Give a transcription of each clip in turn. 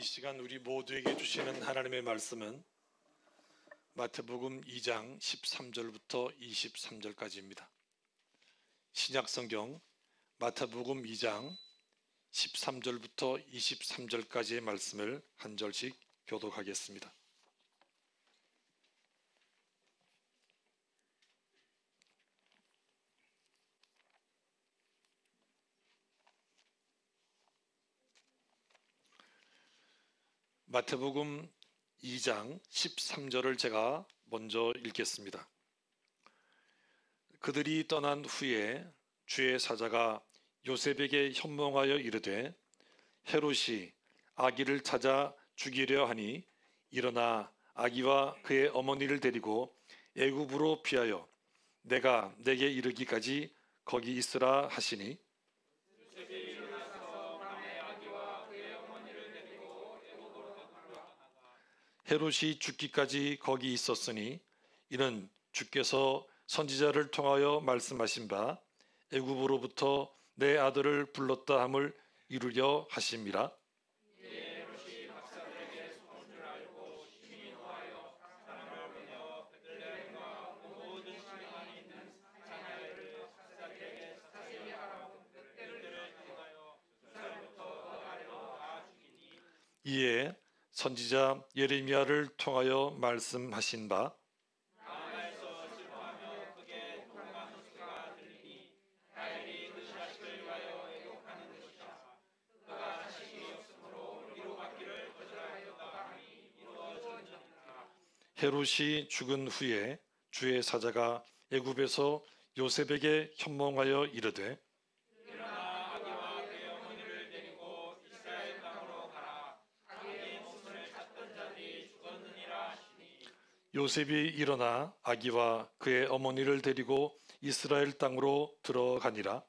시간 우리 모두에게 주시는 하나님의 말씀은 마태복음 2장 13절부터 23절까지입니다. 신약성경 마태복음 2장 13절부터 23절까지의 말씀을 한 절씩 교독하겠습니다. 마태복음 2장 13절을 제가 먼저 읽겠습니다. 그들이 떠난 후에 주의 사자가 요셉에게 현몽하여 이르되 헤롯이 아기를 찾아 죽이려 하니 일어나 아기와 그의 어머니를 데리고 애굽으로 피하여 내가 내게 이르기까지 거기 있으라 하시니 헤롯이 죽기까지 거기 있었으니 이는 주께서 선지자를 통하여 말씀하신 바 애굽으로부터 내 아들을 불렀다 함을 이루려 하심이라. 이에 선지자 예레미야를 통하여 말씀하신 바 헤롯이 죽은 후에 주의 사자가 애굽에서 요셉에게 현몽하여 이르되 요셉이 일어나 아기와 그의 어머니를 데리고 이스라엘 땅으로 들어가니라.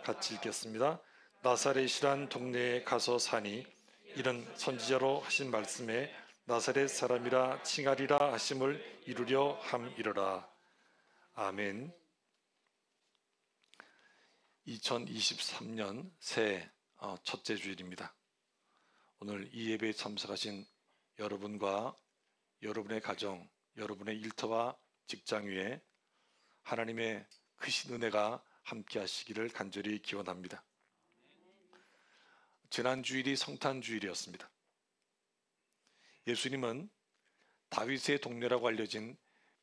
같이 읽겠습니다. 나사렛이란 동네에 가서 사니 이는 선지자로 하신 말씀에 나사렛 사람이라 칭하리라 하심을 이루려 함이러라. 아멘. 2023년 새해 첫째 주일입니다. 오늘 이 예배에 참석하신 여러분과 여러분의 가정, 여러분의 일터와 직장 위에 하나님의 크신 은혜가 함께 하시기를 간절히 기원합니다. 지난 주일이 성탄 주일이었습니다. 예수님은 다윗의 동네라고 알려진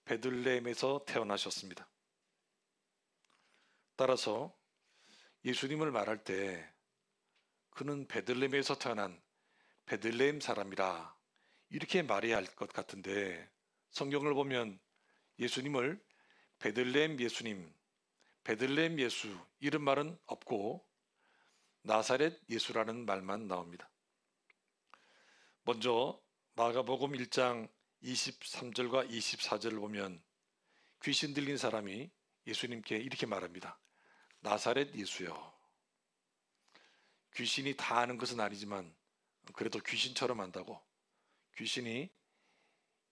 베들레헴에서 태어나셨습니다. 따라서 예수님을 말할 때 그는 베들레헴에서 태어난 베들레헴 사람이라 이렇게 말해야 할 것 같은데 성경을 보면 예수님을 베들레헴 예수님, 베들레헴 예수 이런 말은 없고 나사렛 예수라는 말만 나옵니다. 먼저 마가복음 1장 23절과 24절을 보면 귀신 들린 사람이 예수님께 이렇게 말합니다. 나사렛 예수여. 귀신이 다 아는 것은 아니지만 그래도 귀신처럼 안다고 귀신이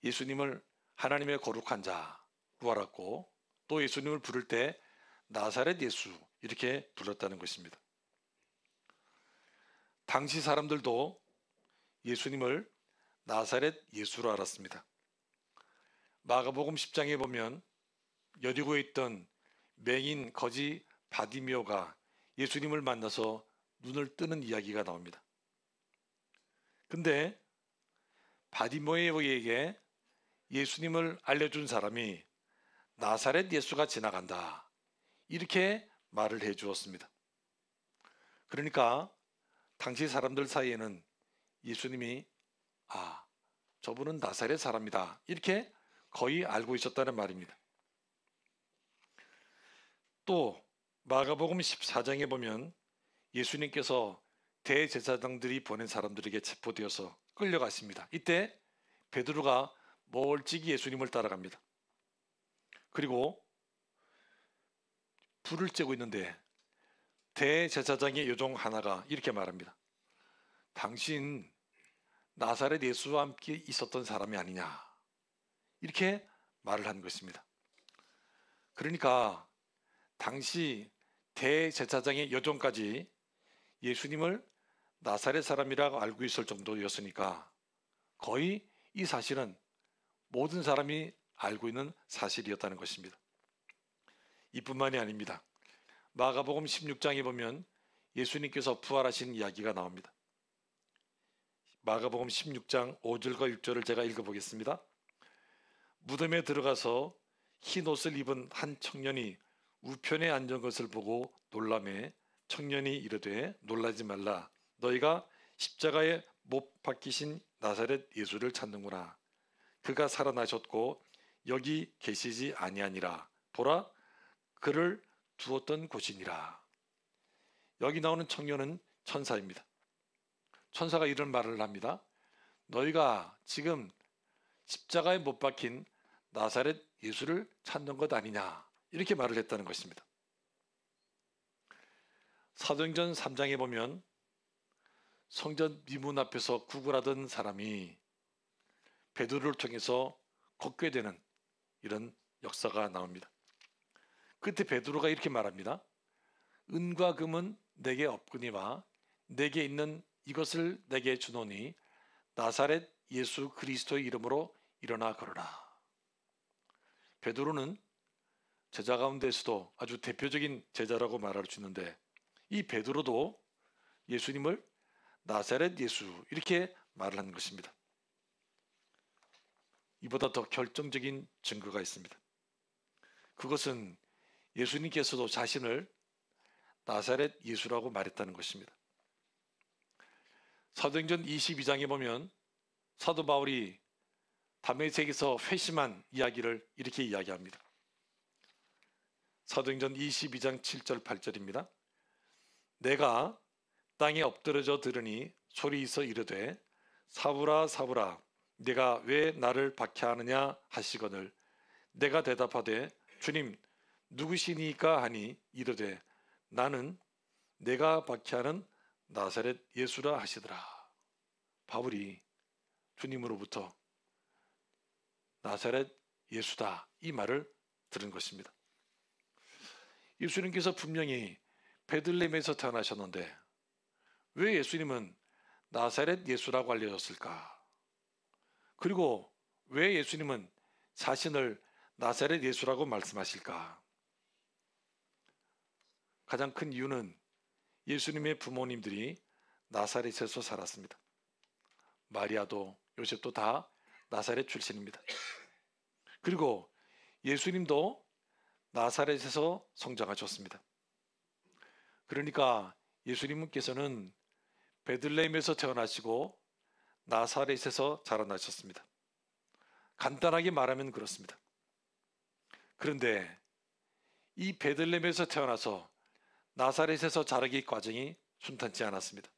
예수님을 하나님의 거룩한 자로 알았고 또 예수님을 부를 때 나사렛 예수 이렇게 불렀다는 것입니다. 당시 사람들도 예수님을 나사렛 예수로 알았습니다. 마가복음 10장에 보면 여리고에 있던 맹인 거지 바디메오가 예수님을 만나서 눈을 뜨는 이야기가 나옵니다. 근데 바디메오에게 예수님을 알려준 사람이 나사렛 예수가 지나간다 이렇게 말을 해 주었습니다. 그러니까 당시 사람들 사이에는 예수님이 저분은 나사렛 사람이다 이렇게 거의 알고 있었다는 말입니다. 또 마가복음 14장에 보면 예수님께서 대제사장들이 보낸 사람들에게 체포되어서 끌려갔습니다. 이때 베드로가 멀찍이 예수님을 따라갑니다. 그리고 불을 쬐고 있는데 대제사장의 요종 하나가 이렇게 말합니다. 당신 나사렛 예수와 함께 있었던 사람이 아니냐 이렇게 말을 한 것입니다. 그러니까 당시 대제사장의 여종까지 예수님을 나사렛 사람이라고 알고 있을 정도였으니까 거의 이 사실은 모든 사람이 알고 있는 사실이었다는 것입니다. 이뿐만이 아닙니다. 마가복음 16장에 보면 예수님께서 부활하신 이야기가 나옵니다. 마가복음 16장 5절과 6절을 제가 읽어보겠습니다. 무덤에 들어가서 흰 옷을 입은 한 청년이 우편에 앉은 것을 보고 놀라매 청년이 이르되 놀라지 말라. 너희가 십자가에 못 박히신 나사렛 예수를 찾는구나. 그가 살아나셨고 여기 계시지 아니하니라. 보라, 그를 두었던 곳이니라. 여기 나오는 청년은 천사입니다. 천사가 이런 말을 합니다. 너희가 지금 십자가에 못 박힌 나사렛 예수를 찾는 것 아니냐, 이렇게 말을 했다는 것입니다. 사도행전 3장에 보면 성전 미문 앞에서 구걸하던 사람이 베드로를 통해서 걷게 되는 이런 역사가 나옵니다. 그때 베드로가 이렇게 말합니다. 은과 금은 내게 없거니와 내게 있는 이것을 내게 주노니 나사렛 예수 그리스도의 이름으로 일어나 걸어라. 베드로는 제자 가운데서도 아주 대표적인 제자라고 말할 수 있는데 이 베드로도 예수님을 나사렛 예수 이렇게 말을 한 것입니다. 이보다 더 결정적인 증거가 있습니다. 그것은 예수님께서도 자신을 나사렛 예수라고 말했다는 것입니다. 사도행전 22장에 보면 사도 바울이 다메섹에서 회심한 이야기를 이렇게 이야기합니다. 사도행전 22장 7절 8절입니다. 내가 땅에 엎드러져 들으니 소리이서 이르되 사울아 사울아 내가 왜 나를 박해하느냐 하시거늘 내가 대답하되 주님 누구시니까 하니 이르되 나는 내가 박해하는 나사렛 예수라 하시더라. 바울이 주님으로부터 나사렛 예수다 이 말을 들은 것입니다. 예수님께서 분명히 베들레헴에서 태어나셨는데 왜 예수님은 나사렛 예수라고 알려졌을까? 그리고 왜 예수님은 자신을 나사렛 예수라고 말씀하실까? 가장 큰 이유는 예수님의 부모님들이 나사렛에서 살았습니다. 마리아도 요셉도 다 나사렛 출신입니다. 그리고 예수님도 나사렛에서 성장하셨습니다. 그러니까 예수님께서는 베들레헴에서 태어나시고 나사렛에서 자라나셨습니다. 간단하게 말하면 그렇습니다. 그런데 이 베들레헴에서 태어나서 나사렛에서 자라기 과정이 순탄치 않았습니다.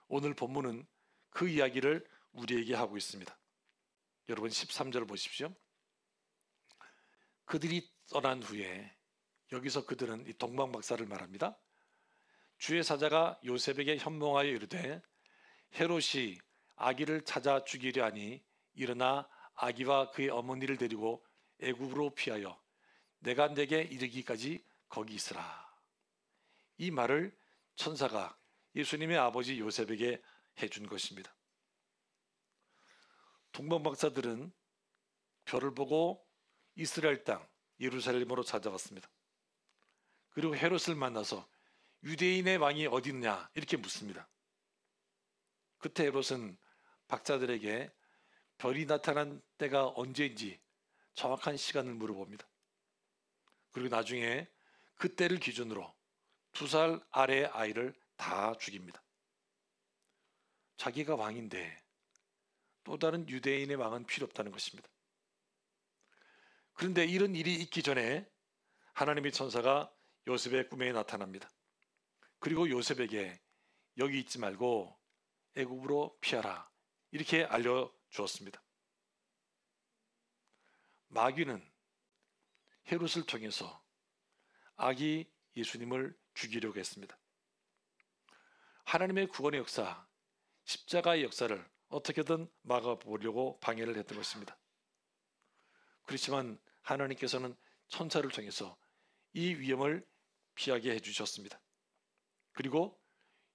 오늘 본문은 그 이야기를 우리에게 하고 있습니다. 여러분 13절 보십시오. 그들이 떠난 후에 여기서 그들은 이 동방박사를 말합니다. 주의 사자가 요셉에게 현몽하여 이르되 헤롯이 아기를 찾아 죽이려 하니 일어나 아기와 그의 어머니를 데리고 애굽으로 피하여 내가 내게 이르기까지 거기 있으라. 이 말을 천사가 예수님의 아버지 요셉에게 해준 것입니다. 동방박사들은 별을 보고 이스라엘 땅 예루살렘으로 찾아갔습니다. 그리고 헤롯을 만나서 유대인의 왕이 어디 있냐 이렇게 묻습니다. 그때 헤롯은 박사들에게 별이 나타난 때가 언제인지 정확한 시간을 물어봅니다. 그리고 나중에 그 때를 기준으로 2살 아래의 아이를 다 죽입니다. 자기가 왕인데 또 다른 유대인의 왕은 필요 없다는 것입니다. 그런데 이런 일이 있기 전에 하나님의 천사가 요셉의 꿈에 나타납니다. 그리고 요셉에게 여기 있지 말고 애굽으로 피하라 이렇게 알려주었습니다. 마귀는 헤롯을 통해서 아기 예수님을 죽이려고 했습니다. 하나님의 구원의 역사, 십자가의 역사를 어떻게든 막아보려고 방해를 했던 것입니다. 그렇지만 하나님께서는 천사를 통해서 이 위험을 피하게 해주셨습니다. 그리고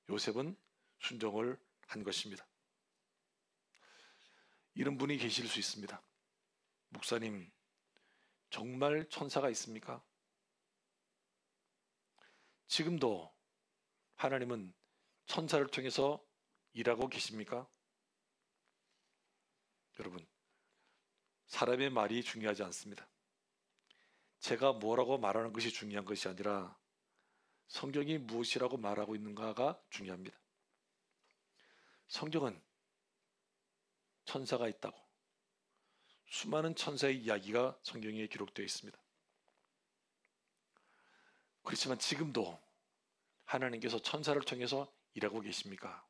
요셉은 순종을 한 것입니다. 이런 분이 계실 수 있습니다. 목사님, 정말 천사가 있습니까? 지금도 하나님은 천사를 통해서 일하고 계십니까? 여러분, 사람의 말이 중요하지 않습니다. 제가 뭐라고 말하는 것이 중요한 것이 아니라 성경이 무엇이라고 말하고 있는가가 중요합니다. 성경은 천사가 있다고, 수많은 천사의 이야기가 성경에 기록되어 있습니다. 그렇지만 지금도 하나님께서 천사를 통해서 일하고 계십니까?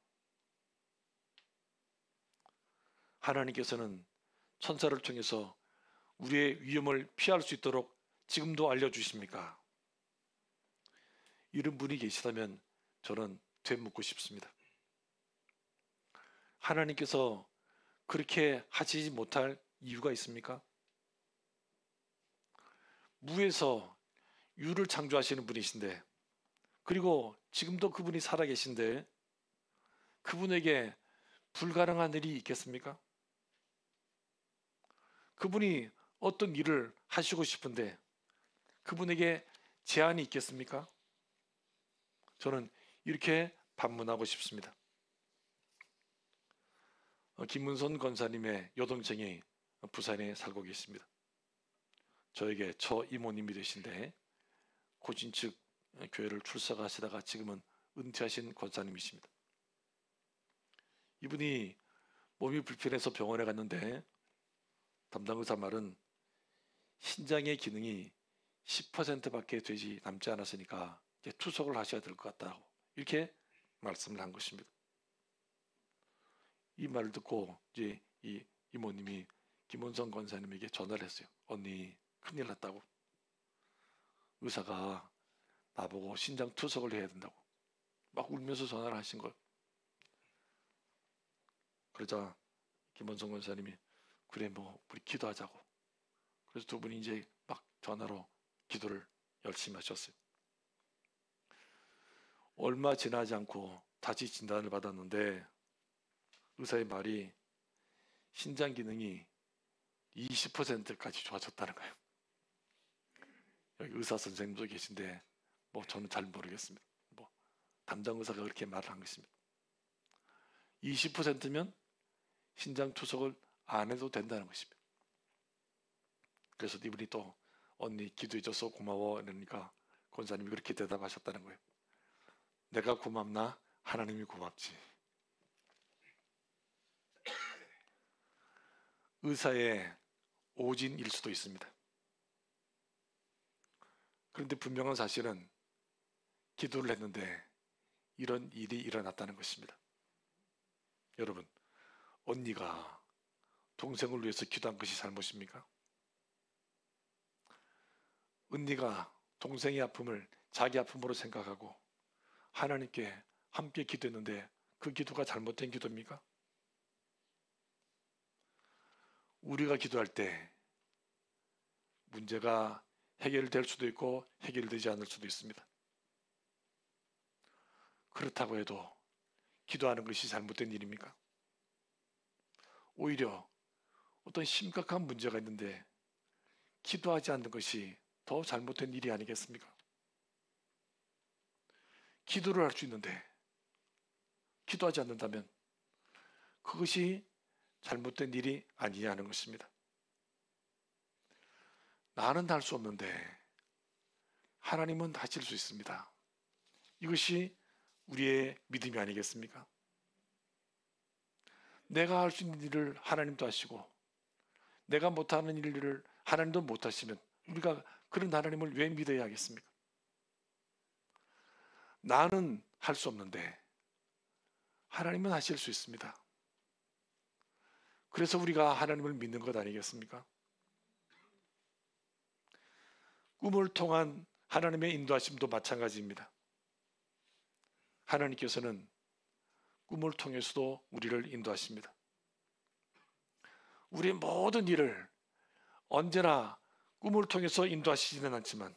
하나님께서는 천사를 통해서 우리의 위험을 피할 수 있도록 지금도 알려주십니까? 이런 분이 계시다면 저는 되묻고 싶습니다. 하나님께서 그렇게 하시지 못할 이유가 있습니까? 무에서 유를 창조하시는 분이신데, 그리고 지금도 그분이 살아계신데 그분에게 불가능한 일이 있겠습니까? 그분이 어떤 일을 하시고 싶은데 그분에게 제한이 있겠습니까? 저는 이렇게 반문하고 싶습니다. 김문선 권사님의 여동생이 부산에 살고 계십니다. 저에게 저 이모님이 되신데 고진측 교회를 출석하시다가 지금은 은퇴하신 권사님이십니다. 이분이 몸이 불편해서 병원에 갔는데 담당 의사 말은 신장의 기능이 10%밖에 되지 남지 않았으니까 이제 투석을 하셔야 될 것 같다고 이렇게 말씀을 한 것입니다. 이 말을 듣고 이제 이 이모님이 김원성 권사님에게 전화를 했어요. 언니, 큰일 났다고. 의사가 나보고 신장 투석을 해야 된다고 막 울면서 전화를 하신 거예요. 그러자 김원성 권사님이 그래 뭐 우리 기도하자고. 그래서 두 분이 이제 막 전화로 기도를 열심히 하셨어요. 얼마 지나지 않고 다시 진단을 받았는데 의사의 말이 신장 기능이 20%까지 좋아졌다는 거예요. 여기 의사 선생님도 계신데 뭐 저는 잘 모르겠습니다. 뭐 담당 의사가 그렇게 말을 한 것입니다. 20%면 신장 투석을 안 해도 된다는 것입니다. 그래서 이분이 또 언니 기도해줘서 고마워 이러니까 권사님이 그렇게 대답하셨다는 거예요. 내가 고맙나? 하나님이 고맙지. 의사의 오진일 수도 있습니다. 그런데 분명한 사실은 기도를 했는데 이런 일이 일어났다는 것입니다. 여러분, 언니가 동생을 위해서 기도한 것이 잘못입니까? 언니가 동생의 아픔을 자기 아픔으로 생각하고 하나님께 함께 기도했는데 그 기도가 잘못된 기도입니까? 우리가 기도할 때 문제가 해결될 수도 있고 해결되지 않을 수도 있습니다. 그렇다고 해도 기도하는 것이 잘못된 일입니까? 오히려 어떤 심각한 문제가 있는데 기도하지 않는 것이 더 잘못된 일이 아니겠습니까? 기도를 할 수 있는데 기도하지 않는다면 그것이 잘못된 일이 아니냐 하는 것입니다. 나는 할 수 없는데 하나님은 하실 수 있습니다. 이것이 우리의 믿음이 아니겠습니까? 내가 할 수 있는 일을 하나님도 하시고 내가 못하는 일을 하나님도 못하시면 우리가 그런 하나님을 왜 믿어야 하겠습니까? 나는 할 수 없는데 하나님은 하실 수 있습니다. 그래서 우리가 하나님을 믿는 것 아니겠습니까? 꿈을 통한 하나님의 인도하심도 마찬가지입니다. 하나님께서는 꿈을 통해서도 우리를 인도하십니다. 우리의 모든 일을 언제나 꿈을 통해서 인도하시지는 않지만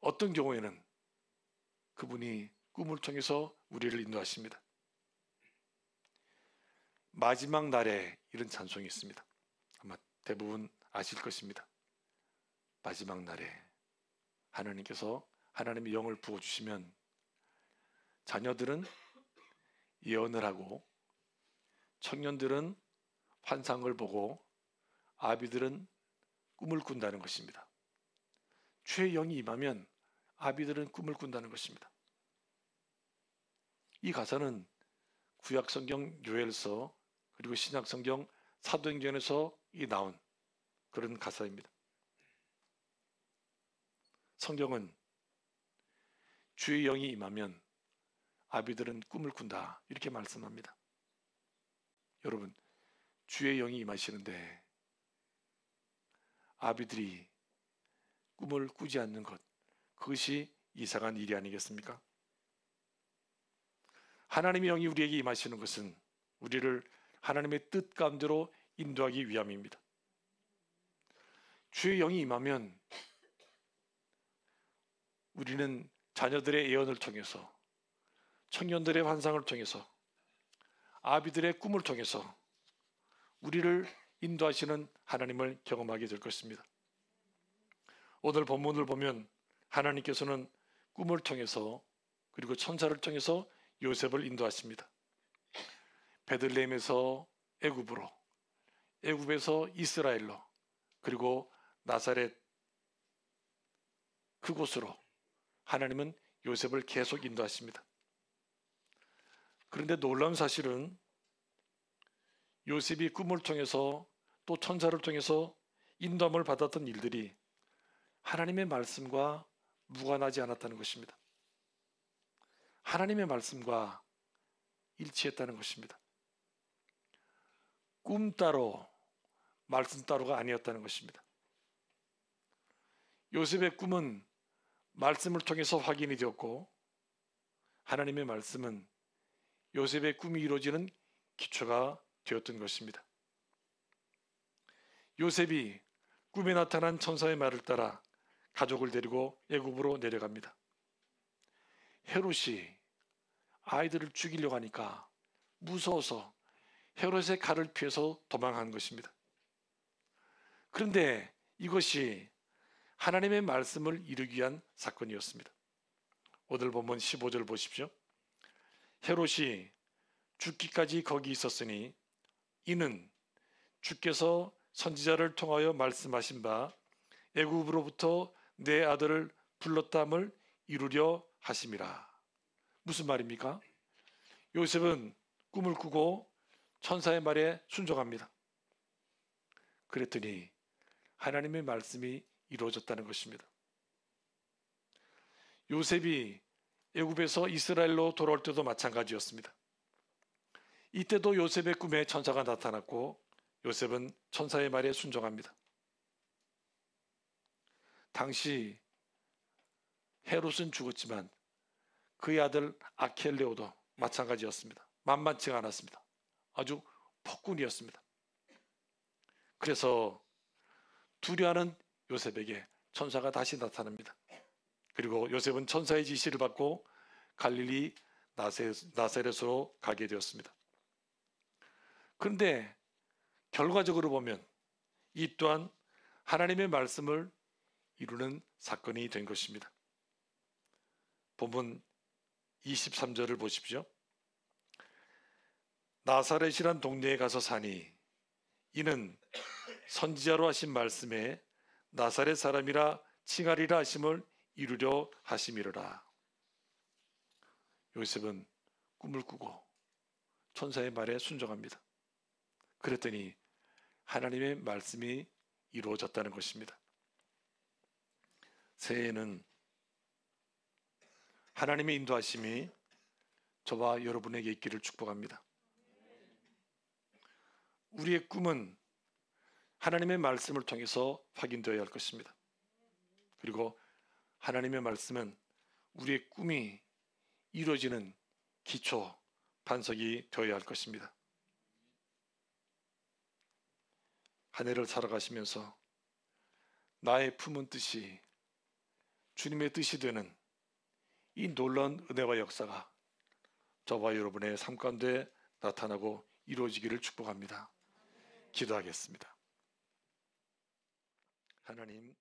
어떤 경우에는 그분이 꿈을 통해서 우리를 인도하십니다. 마지막 날에 이런 찬송이 있습니다. 아마 대부분 아실 것입니다. 마지막 날에 하나님께서 하나님의 영을 부어주시면 자녀들은 예언을 하고 청년들은 환상을 보고 아비들은 꿈을 꾼다는 것입니다. 주의 영이 임하면 아비들은 꿈을 꾼다는 것입니다. 이 가사는 구약성경 요엘서 그리고 신약성경 사도행전에서 나온 그런 가사입니다. 성경은 주의 영이 임하면 아비들은 꿈을 꾼다 이렇게 말씀합니다. 여러분, 주의 영이 임하시는데 아비들이 꿈을 꾸지 않는 것, 그것이 이상한 일이 아니겠습니까? 하나님의 영이 우리에게 임하시는 것은 우리를 하나님의 뜻 가운데로 인도하기 위함입니다. 주의 영이 임하면 우리는 자녀들의 예언을 통해서, 청년들의 환상을 통해서, 아비들의 꿈을 통해서 우리를 인도하시는 하나님을 경험하게 될 것입니다. 오늘 본문을 보면 하나님께서는 꿈을 통해서 그리고 천사를 통해서 요셉을 인도하십니다. 베들레헴에서 애굽으로, 애굽에서 이스라엘로, 그리고 나사렛 그곳으로 하나님은 요셉을 계속 인도하십니다. 그런데 놀라운 사실은 요셉이 꿈을 통해서 또 천사를 통해서 인도함을 받았던 일들이 하나님의 말씀과 무관하지 않았다는 것입니다. 하나님의 말씀과 일치했다는 것입니다. 꿈 따로 말씀 따로가 아니었다는 것입니다. 요셉의 꿈은 말씀을 통해서 확인이 되었고 하나님의 말씀은 요셉의 꿈이 이루어지는 기초가 되었던 것입니다. 요셉이 꿈에 나타난 천사의 말을 따라 가족을 데리고 애굽으로 내려갑니다. 헤롯이 아이들을 죽이려고 하니까 무서워서 헤롯의 칼을 피해서 도망한 것입니다. 그런데 이것이 하나님의 말씀을 이루기 위한 사건이었습니다. 오늘 본문 15절 보십시오. 헤롯이 죽기까지 거기 있었으니 이는 주께서 선지자를 통하여 말씀하신 바 애굽으로부터 내 아들을 불렀다함을 이루려 하심이라. 무슨 말입니까? 요셉은 꿈을 꾸고 천사의 말에 순종합니다. 그랬더니 하나님의 말씀이 이루어졌다는 것입니다. 요셉이 애굽에서 이스라엘로 돌아올 때도 마찬가지였습니다. 이때도 요셉의 꿈에 천사가 나타났고 요셉은 천사의 말에 순종합니다. 당시 헤롯은 죽었지만 그의 아들 아켈레오도 마찬가지였습니다. 만만치가 않았습니다. 아주 폭군이었습니다. 그래서 두려워하는 요셉에게 천사가 다시 나타납니다. 그리고 요셉은 천사의 지시를 받고 갈릴리 나사렛으로 가게 되었습니다. 그런데 결과적으로 보면 이 또한 하나님의 말씀을 이루는 사건이 된 것입니다. 본문 23절을 보십시오. 나사렛이란 동네에 가서 사니 이는 선지자로 하신 말씀에 나사렛 사람이라 칭하리라 하심을 이루려 하심이로라. 요셉은 꿈을 꾸고 천사의 말에 순종합니다. 그랬더니 하나님의 말씀이 이루어졌다는 것입니다. 새해에는 하나님의 인도하심이 저와 여러분에게 있기를 축복합니다. 우리의 꿈은 하나님의 말씀을 통해서 확인되어야 할 것입니다. 그리고 하나님의 말씀은 우리의 꿈이 이루어지는 기초, 반석이 되어야 할 것입니다. 한 해를 살아가시면서 나의 품은 뜻이 주님의 뜻이 되는 이 놀라운 은혜와 역사가 저와 여러분의 삶 가운데 나타나고 이루어지기를 축복합니다. 기도하겠습니다. 하나님,